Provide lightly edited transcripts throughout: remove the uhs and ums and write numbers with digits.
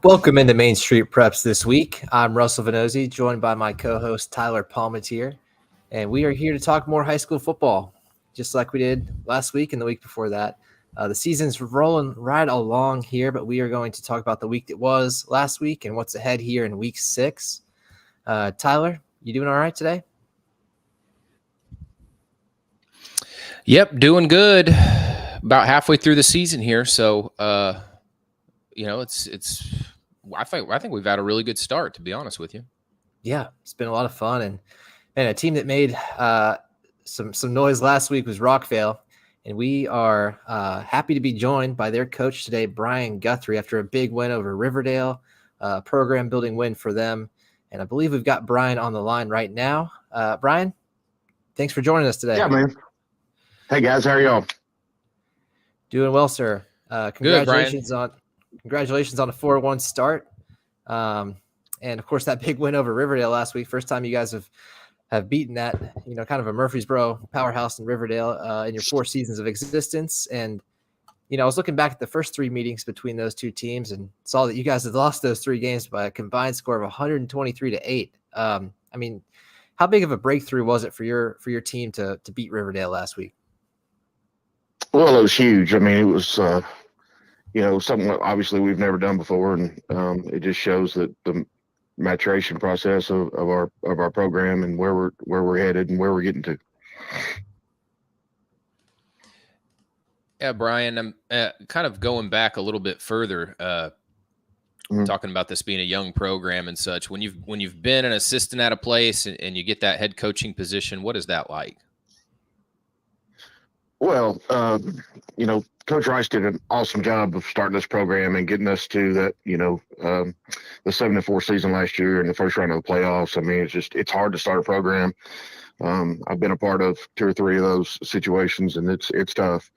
Welcome into Main Street Preps this week. I'm Russell Vannozzi, joined by my co-host Tyler Palmateer, and we are here to talk more high school football, just like we did last week and the week before that. The season's rolling right along here, but we are going to talk about the week that was last week and what's ahead here in week 6. Tyler, you doing all right today? Yep, doing good. About halfway through the season here, so it's. I think we've had a really good start, to be honest with you. Yeah, it's been a lot of fun, and a team that made some noise last week was Rockvale, and we are happy to be joined by their coach today, Brian Guthrie, after a big win over Riverdale, program building win for them. And I believe we've got Brian on the line right now. Brian, thanks for joining us today. Yeah, man. Hey guys, how are y'all? Doing well, sir. Congratulations Good, on a 4-1 start. And of course that big win over Riverdale last week. First time you guys have beaten that, kind of a Murfreesboro powerhouse in Riverdale in your 4 seasons of existence. And, I was looking back at the first 3 meetings between those 2 teams and saw that you guys had lost those 3 games by a combined score of 123-8. How big of a breakthrough was it for your team to beat Riverdale last week? Well, it was huge. I mean, it was, something that obviously we've never done before, and it just shows that the maturation process of our program and where we're headed and where we're getting to. Yeah, Brian, I'm kind of going back a little bit further, talking about this being a young program and such. When you've been an assistant at a place and you get that head coaching position, what is that like? Well, Coach Rice did an awesome job of starting this program and getting us to that, the 7-4 season last year and the first round of the playoffs. I mean, it's hard to start a program. I've been a part of 2 or 3 of those situations, and it's tough.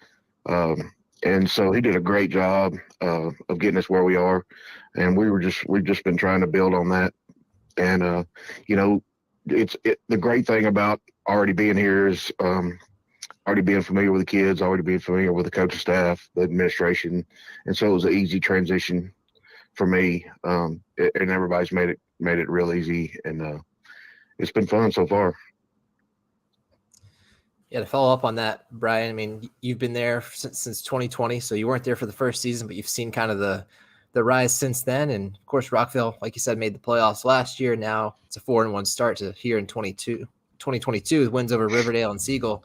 And so he did a great job of getting us where we are, and we've just been trying to build on that. And the great thing about already being here is already being familiar with the kids, already being familiar with the coaching staff, the administration, and so it was an easy transition for me. And everybody's made it real easy, and it's been fun so far. Yeah, to follow up on that, Brian, I mean, you've been there since 2020, so you weren't there for the first season, but you've seen kind of the rise since then. And of course, Rockvale, like you said, made the playoffs last year. Now it's a 4-1 start to here in 2022 with wins over Riverdale and Siegel.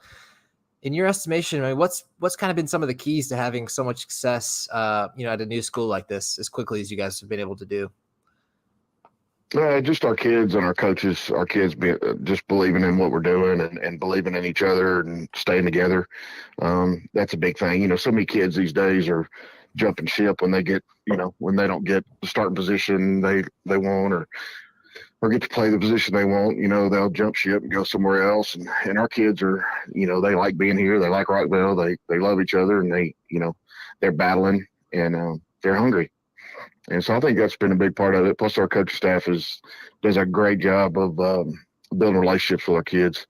In your estimation, I mean, what's kind of been some of the keys to having so much success, at a new school like this as quickly as you guys have been able to do? Just our kids and our coaches, just believing in what we're doing and believing in each other and staying together. That's a big thing. So many kids these days are jumping ship when they get, when they don't get the starting position they want or get to play the position they want. They'll jump ship and go somewhere else. And our kids are, they like being here. They like Rockvale. They love each other, and they're battling and they're hungry. And so I think that's been a big part of it. Plus our coaching staff does a great job of building relationships with our kids.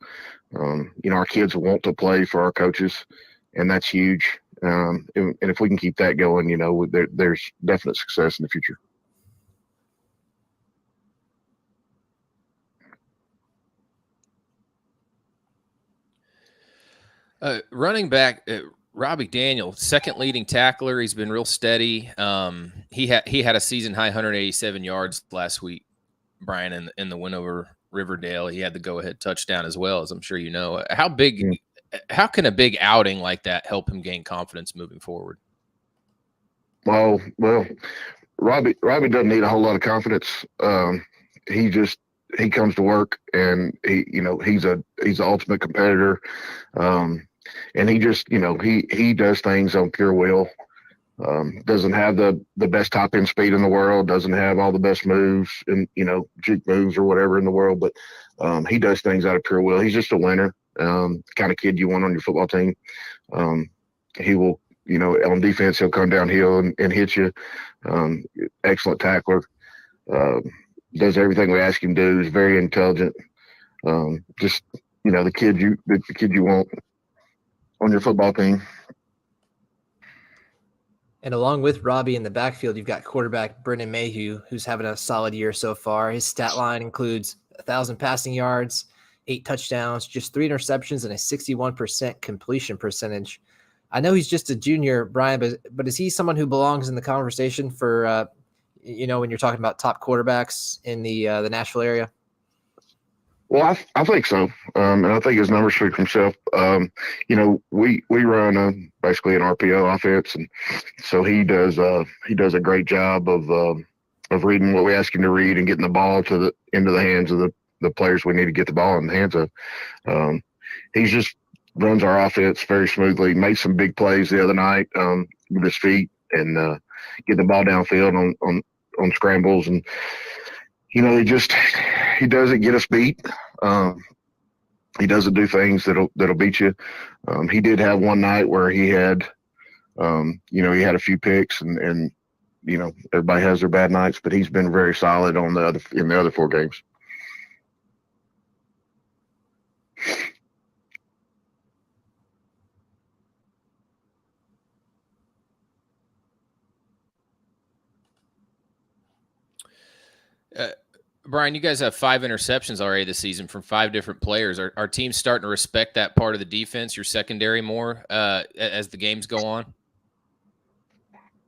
Our kids want to play for our coaches, and that's huge. And if we can keep that going, there's definite success in the future. Running back, Robbie Daniel, second leading tackler. He's been real steady. He had a season high 187 yards last week, Brian, in the win over Riverdale. He had the go-ahead touchdown as well, as I'm sure you know. How can a big outing like that help him gain confidence moving forward? Well, Robbie doesn't need a whole lot of confidence. He comes to work, and he's an ultimate competitor. And he just, he does things on pure will. Doesn't have the best top end speed in the world, doesn't have all the best moves and, juke moves or whatever in the world, but he does things out of pure will. He's just a winner, kind of kid you want on your football team. He will, on defense, he'll come downhill and hit you. Excellent tackler. Does everything we ask him to do. Is very intelligent. Just, the kid you want on your football team. And along with Robbie in the backfield, you've got quarterback Brennan Mayhew, who's having a solid year so far. His stat line includes 1,000 passing yards, 8 touchdowns, just 3 interceptions, and a 61% completion percentage. I know he's just a junior, Brian, but is he someone who belongs in the conversation for, when you're talking about top quarterbacks in the Nashville area? Well, I think so, and I think his numbers speak for himself. We run basically an RPO offense, and so he does a great job of reading what we ask him to read and getting the ball into the hands of the players we need to get the ball in the hands of. He just runs our offense very smoothly. Made some big plays the other night with his feet and get the ball downfield on scrambles, and he doesn't get us beat. He doesn't do things that'll beat you. He did have one night where he had, he had a few picks, and everybody has their bad nights, but he's been very solid in the other 4 games. Brian, you guys have 5 interceptions already this season from 5 different players. Are teams starting to respect that part of the defense, your secondary, more as the games go on?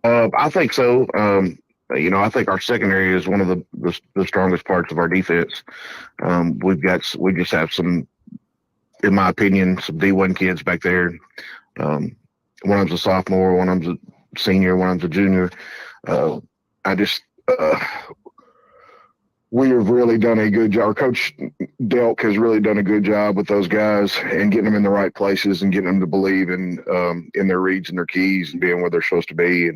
I think so. I think our secondary is one of the strongest parts of our defense. We just have some, in my opinion, some D1 kids back there. One of them's a sophomore, one of them's a senior, one of them's a junior. We have really done a good job. Our coach Delk has really done a good job with those guys and getting them in the right places and getting them to believe in their reads and their keys and being where they're supposed to be.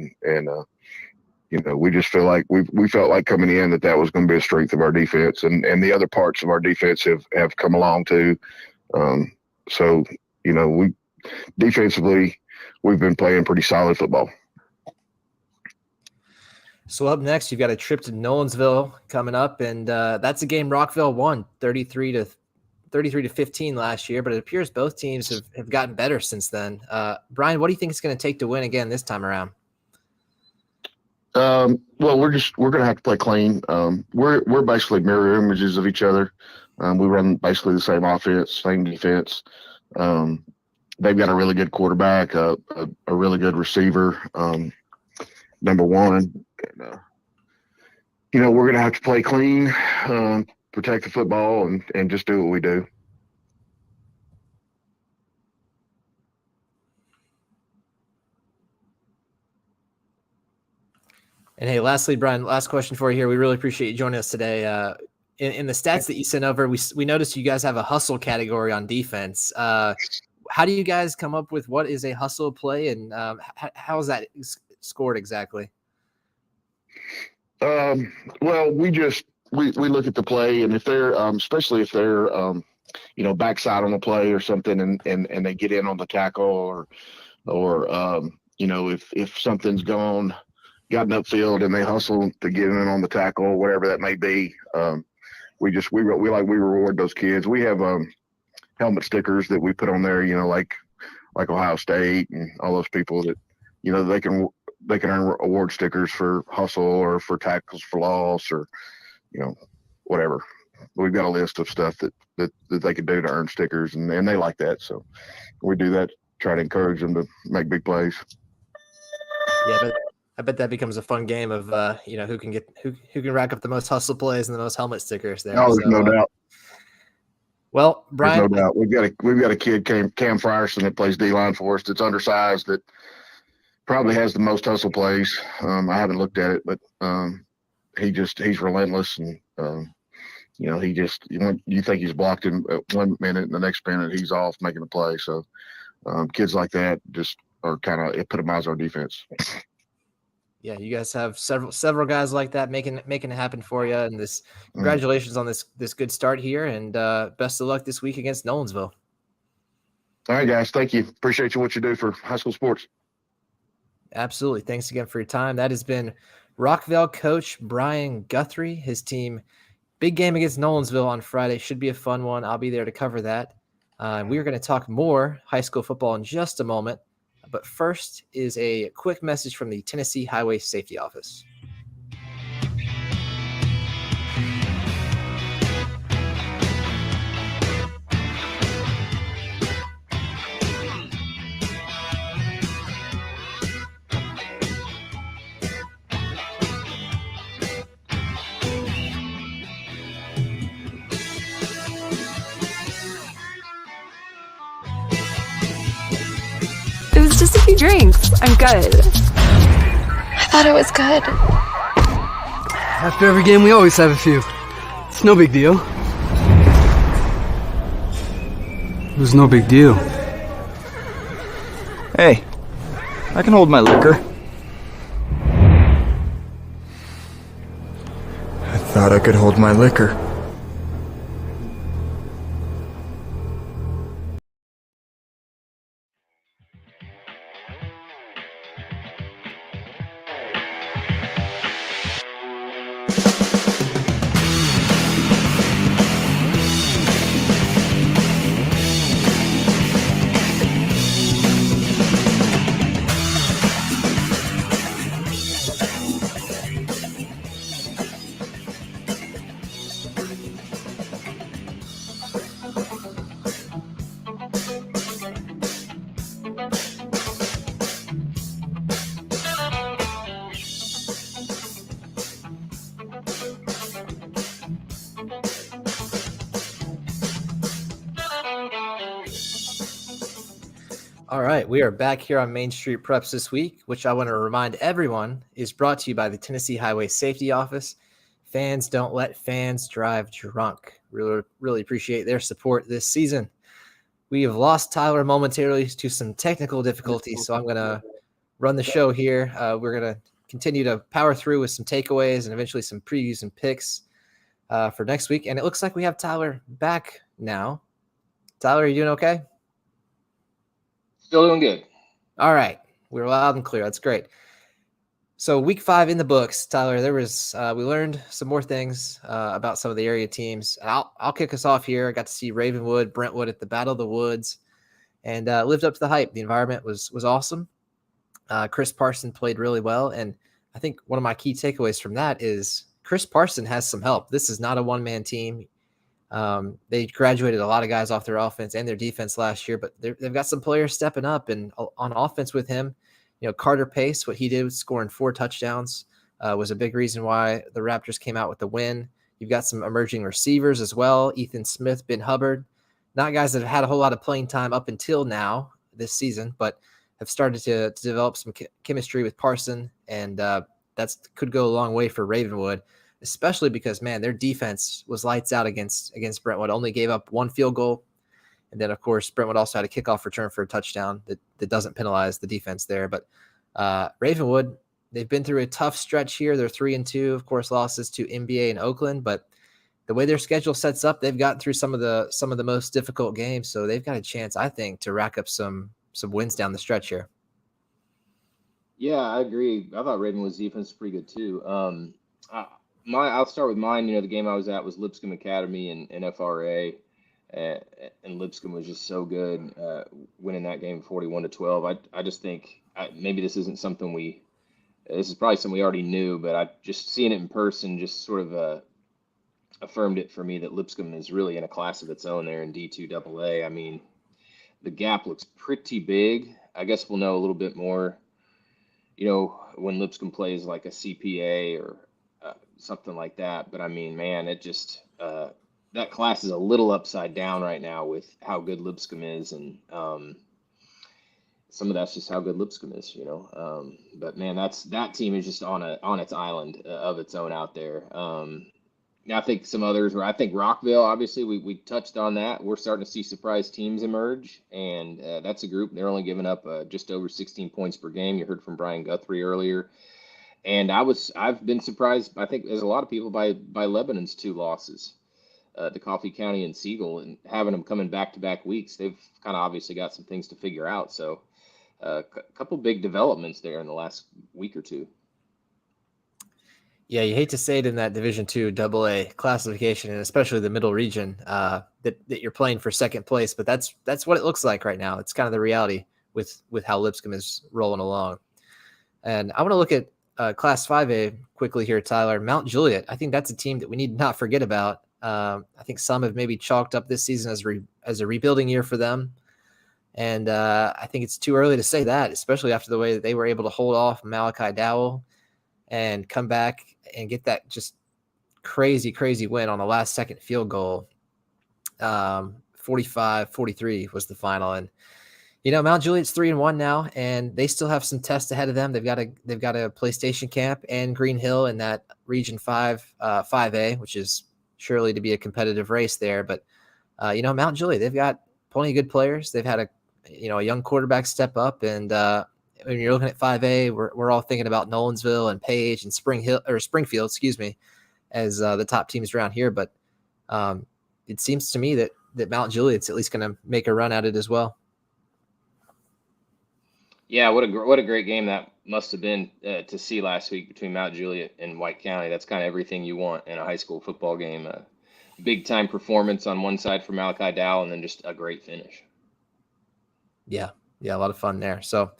We just feel like we felt like coming in that was going to be a strength of our defense, and the other parts of our defense have come along too. We defensively we've been playing pretty solid football. So up next, you've got a trip to Nolensville coming up, and that's a game Rockvale won 33-15 last year, but it appears both teams have gotten better since then. Brian, what do you think it's going to take to win again this time around? Well, we're going to have to play clean. We're basically mirror images of each other. We run basically the same offense, same defense. They've got a really good quarterback, a really good receiver. Number one, we're going to have to play clean, protect the football, and just do what we do. And hey, lastly, Brian, last question for you here. We really appreciate you joining us today. In the stats that you sent over, we noticed you guys have a hustle category on defense. How do you guys come up with what is a hustle play, and how is that scored exactly? Well, we look at the play, and if they're especially if they're backside on the play or something, and they get in on the tackle, or if something's gotten upfield and they hustle to get in on the tackle, whatever that may be, we reward those kids. We have helmet stickers that we put on there, like Ohio State and all those people that they can earn award stickers for hustle or for tackles for loss or whatever. We've got a list of stuff that they can do to earn stickers, and they like that. So we do that, try to encourage them to make big plays. Yeah, but I bet that becomes a fun game of who can rack up the most hustle plays and the most helmet stickers there. Oh, there's no doubt. Well, Brian, there's no doubt. We've got a kid, Cam Frierson, that plays D-line for us. That's undersized, that probably has the most hustle plays. I haven't looked at it, but he's relentless, and you think he's blocked in 1 minute, and the next minute he's off making a play. So kids like that just are kind of epitomize our defense. Yeah, you guys have several guys like that making it happen for you, and congratulations on this good start here, and best of luck this week against Nolensville. All right, guys, thank you. Appreciate what you do for high school sports. Absolutely. Thanks again for your time. That has been Rockvale coach Brian Guthrie. His team, big game against Nolensville on Friday. Should be a fun one. I'll be there to cover that. We are going to talk more high school football in just a moment. But first is a quick message from the Tennessee Highway Safety Office. It was just a few drinks. I'm good. I thought it was good. After every game, we always have a few. It's no big deal. It was no big deal. Hey, I can hold my liquor. I thought I could hold my liquor. All right, we are back here on Main Street Preps this week, which I want to remind everyone is brought to you by the Tennessee Highway Safety Office. Fans don't let fans drive drunk. Really appreciate their support this season. We have lost Tyler momentarily to some technical difficulties, so I'm going to run the show here. We're going to continue to power through with some takeaways and eventually some previews and picks for next week. And it looks like we have Tyler back now. Tyler, are you doing okay? Still doing good. All right. We're loud and clear. That's great. So week 5 in the books, Tyler, there was, we learned some more things about some of the area teams. I'll kick us off here. I got to see Ravenwood, Brentwood at the Battle of the Woods and lived up to the hype. The environment was awesome. Chris Parson played really well. And I think one of my key takeaways from that is Chris Parson has some help. This is not a one-man team. They graduated a lot of guys off their offense and their defense last year, but they've got some players stepping up and on offense with him. You know, Carter Pace, what he did was scoring 4 touchdowns, was a big reason why the Raptors came out with the win. You've got some emerging receivers as well. Ethan Smith, Ben Hubbard, not guys that have had a whole lot of playing time up until now this season, but have started to develop some chemistry with Parson. And that could go a long way for Ravenwood, especially because, man, their defense was lights out against Brentwood, only gave up 1 field goal. And then, of course, Brentwood also had a kickoff return for a touchdown that doesn't penalize the defense there. But Ravenwood, they've been through a tough stretch here. They're 3-2, of course, losses to NBA and Oakland. But the way their schedule sets up, they've gotten through some of the most difficult games. So they've got a chance, I think, to rack up some wins down the stretch here. Yeah, I agree. I thought Ravenwood's defense was pretty good too. I'll start with mine. You know, the game I was at was Lipscomb Academy and FRA, and Lipscomb was just so good, winning that game 41-12. I just think maybe this isn't something this is probably something we already knew, but I just seeing it in person just sort of affirmed it for me that Lipscomb is really in a class of its own there in D2 AA. I mean, the gap looks pretty big. I guess we'll know a little bit more, you know, when Lipscomb plays like a CPA or something like that. But I mean, man, it just that class is a little upside down right now with how good Lipscomb is, and some of that's just how good Lipscomb is, you know. But man, that team is just on its island of its own out there. Now I think some others I think Rockvale, obviously we touched on that. We're starting to see surprise teams emerge, and that's a group. They're only giving up just over 16 points per game. You heard from Brian Guthrie earlier. And I've been surprised, I think, as a lot of people, by Lebanon's 2 losses to Coffee County and Siegel, and having them coming back-to-back weeks. They've kind of obviously got some things to figure out. So a couple big developments there in the last week or two. Yeah, you hate to say it in that Division II AA classification, and especially the middle region, that you're playing for second place, but that's what it looks like right now. It's kind of the reality. with how Lipscomb is rolling along. And I want to look at Class 5A quickly here, Tyler. Mount Juliet, I think that's a team that we need to not forget about. I think some have maybe chalked up this season as a rebuilding year for them. And I think it's too early to say that, especially after the way that they were able to hold off Malachi Dowell and come back and get that just crazy win on the last second field goal. 45-43 was the final. And Mount Juliet's 3-1 now, and they still have some tests ahead of them. They've got a PlayStation camp and Green Hill in that Region 5A, which is surely to be a competitive race there. But Mount Juliet, they've got plenty of good players. They've had a young quarterback step up, and when you're looking at 5A, we're all thinking about Nolensville and Page and Springfield, as the top teams around here. But it seems to me that Mount Juliet's at least going to make a run at it as well. Yeah, what a great game that must have been to see last week between Mount Juliet and White County. That's kind of everything you want in a high school football game. Big time performance on one side for Malachi Dowell, and then just a great finish. Yeah, a lot of fun there. So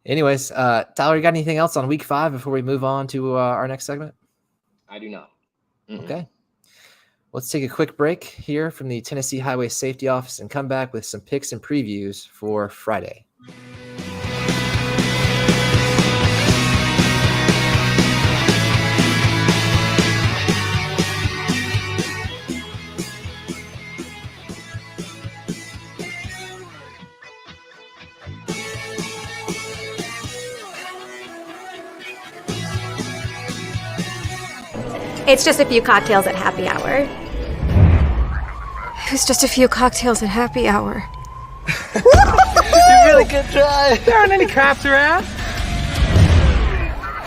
anyways, Tyler, you got anything else on week 5 before we move on to our next segment? I do not. Okay. Let's take a quick break here from the Tennessee Highway Safety Office and come back with some picks and previews for Friday. It's just a few cocktails at happy hour. It was just a few cocktails at happy hour. You really good try. There aren't any cops around.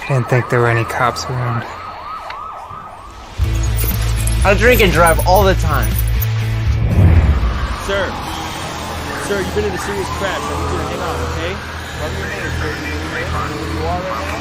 I didn't think there were any cops around. I drink and drive all the time. Sir, you've been in a serious crash. I need you to hang on, okay? Rub your hands, sir. Where you are right now?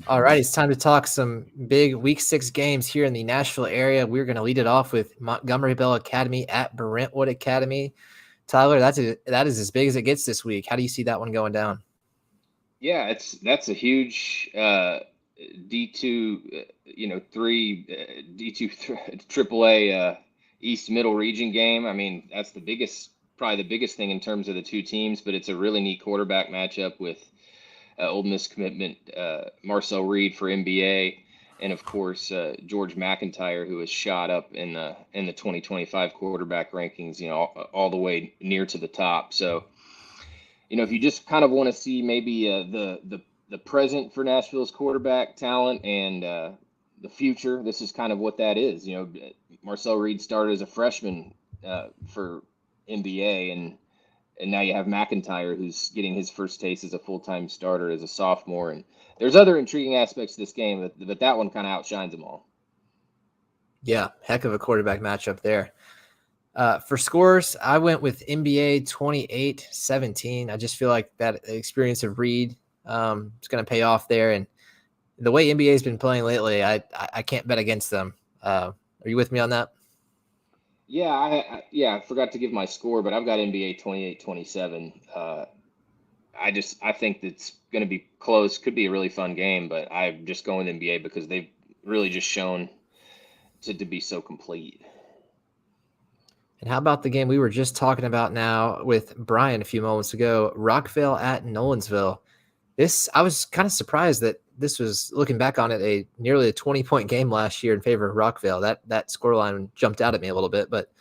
All right, it's time to talk some big Week 6 games here in the Nashville area. We're going to lead it off with Montgomery Bell Academy at Brentwood Academy. Tyler, that is as big as it gets this week. How do you see that one going down? Yeah, that's a huge D2, D2 AAA East Middle Region game. I mean, that's probably the biggest thing in terms of the two teams. But it's a really neat quarterback matchup with Ole Miss commitment Marcel Reed for NBA, and of course George McIntyre, who has shot up in the 2025 quarterback rankings, all the way near to the top. So, if you just kind of want to see maybe the present for Nashville's quarterback talent and the future, this is kind of what that is. Marcel Reed started as a freshman for NBA, and now you have McIntyre, who's getting his first taste as a full-time starter as a sophomore. And there's other intriguing aspects to this game, but that one kind of outshines them all. Yeah, heck of a quarterback matchup there. For scores, I went with NBA 28-17. I just feel like that experience of Reed is going to pay off there. And the way NBA has been playing lately, I can't bet against them. Are you with me on that? Yeah, I forgot to give my score, but I've got NBA 28-27. I think it's going to be close. Could be a really fun game, but I'm just going NBA because they've really just shown to be so complete. And how about the game we were just talking about now with Brian a few moments ago, Rockvale at Nolensville? I was kind of surprised that this was, looking back on it, nearly a 20-point game last year in favor of Rockvale. That scoreline jumped out at me a little bit. But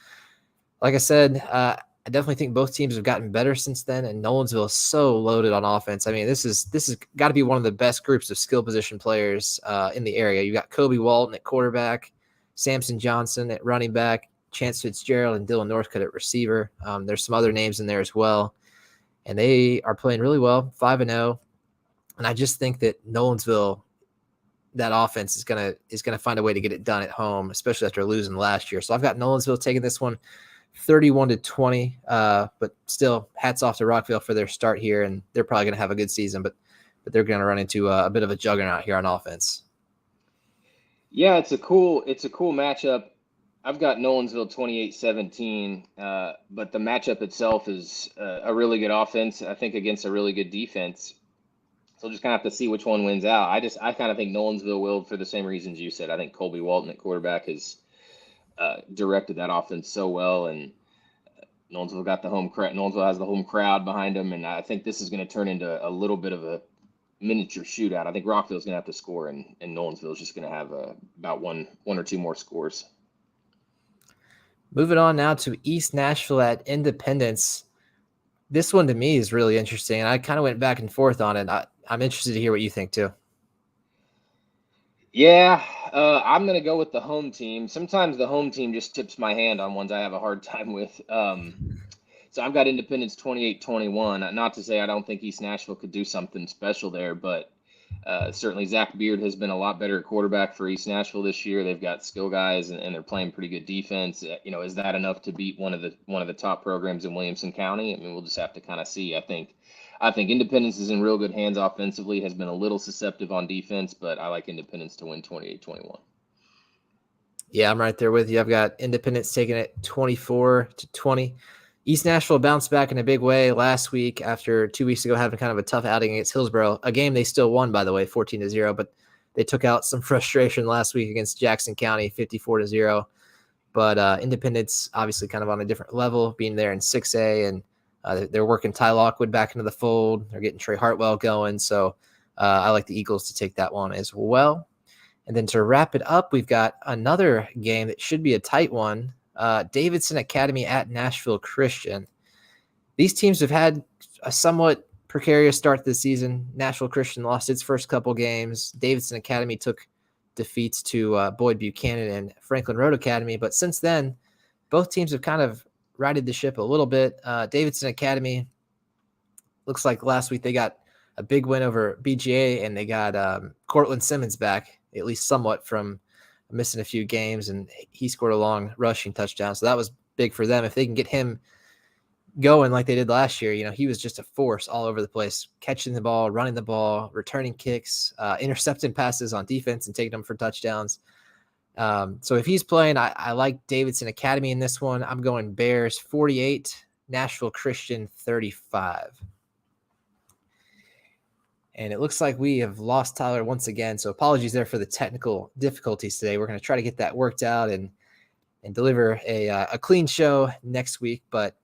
like I said, I definitely think both teams have gotten better since then, and Nolensville is so loaded on offense. I mean, this is got to be one of the best groups of skill position players in the area. You got Kobe Walton at quarterback, Samson Johnson at running back, Chance Fitzgerald and Dylan Northcutt at receiver. There's some other names in there as well, and they are playing really well, 5-0. And I just think that Nolensville that offense is gonna find a way to get it done at home, especially after losing last year. So I've got Nolensville taking this one 31-20. But still, hats off to Rockvale for their start here, and they're probably gonna have a good season, but they're gonna run into a bit of a juggernaut here on offense. Yeah, it's a cool matchup. I've got Nolensville 28-17, but the matchup itself is a really good offense, I think, against a really good defense. So just kind of have to see which one wins out. I kind of think Nolensville will, for the same reasons you said. I think Colby Walton at quarterback has directed that offense so well, and Nolensville got the home crowd. Nolensville has the home crowd behind them, and I think this is going to turn into a little bit of a miniature shootout. I think Rockville's going to have to score, and Nolensville is just going to have about one or two more scores. Moving on now to East Nashville at Independence. This one to me is really interesting, and I kind of went back and forth on it. I'm interested to hear what you think too. Yeah, I'm going to go with the home team. Sometimes the home team just tips my hand on ones I have a hard time with. So I've got Independence 28-21. Not to say I don't think East Nashville could do something special there, but certainly Zach Beard has been a lot better quarterback for East Nashville this year. They've got skill guys, and they're playing pretty good defense. Is that enough to beat one of the top programs in Williamson County? I mean, we'll just have to kind of see. I think Independence is in real good hands offensively, has been a little susceptible on defense, but I like Independence to win 28-21. Yeah, I'm right there with you. I've got Independence taking it 24-20. East Nashville bounced back in a big way last week after 2 weeks ago having kind of a tough outing against Hillsboro, a game they still won, by the way, 14-0, but they took out some frustration last week against Jackson County, 54-0. But Independence obviously kind of on a different level, being there in 6A, and they're working Ty Lockwood back into the fold. They're getting Trey Hartwell going, so I like the Eagles to take that one as well. And then to wrap it up, we've got another game that should be a tight one. Davidson Academy at Nashville Christian. These teams have had a somewhat precarious start to the season. Nashville Christian lost its first couple games. Davidson Academy took defeats to Boyd Buchanan and Franklin Road Academy. But since then, both teams have kind of righted the ship a little bit. Davidson Academy looks like last week they got a big win over BGA, and they got Cortland Simmons back, at least somewhat, from missing a few games, and he scored a long rushing touchdown. So that was big for them. If they can get him going like they did last year, he was just a force all over the place, catching the ball, running the ball, returning kicks, intercepting passes on defense and taking them for touchdowns. So if he's playing, I like Davidson Academy in this one. I'm going Bears 48, Nashville Christian 35. And it looks like we have lost Tyler once again. So apologies there for the technical difficulties today. We're going to try to get that worked out and deliver a clean show next week. But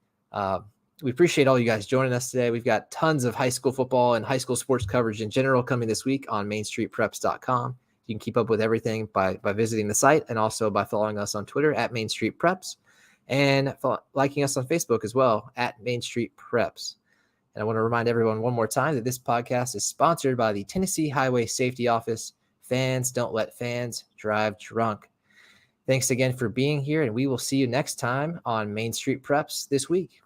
we appreciate all you guys joining us today. We've got tons of high school football and high school sports coverage in general coming this week on mainstreetpreps.com. You can keep up with everything by visiting the site, and also by following us on Twitter at Main Street Preps, and liking us on Facebook as well at Main Street Preps. And I want to remind everyone one more time that this podcast is sponsored by the Tennessee Highway Safety Office. Fans don't let fans drive drunk. Thanks again for being here, and we will see you next time on Main Street Preps this week.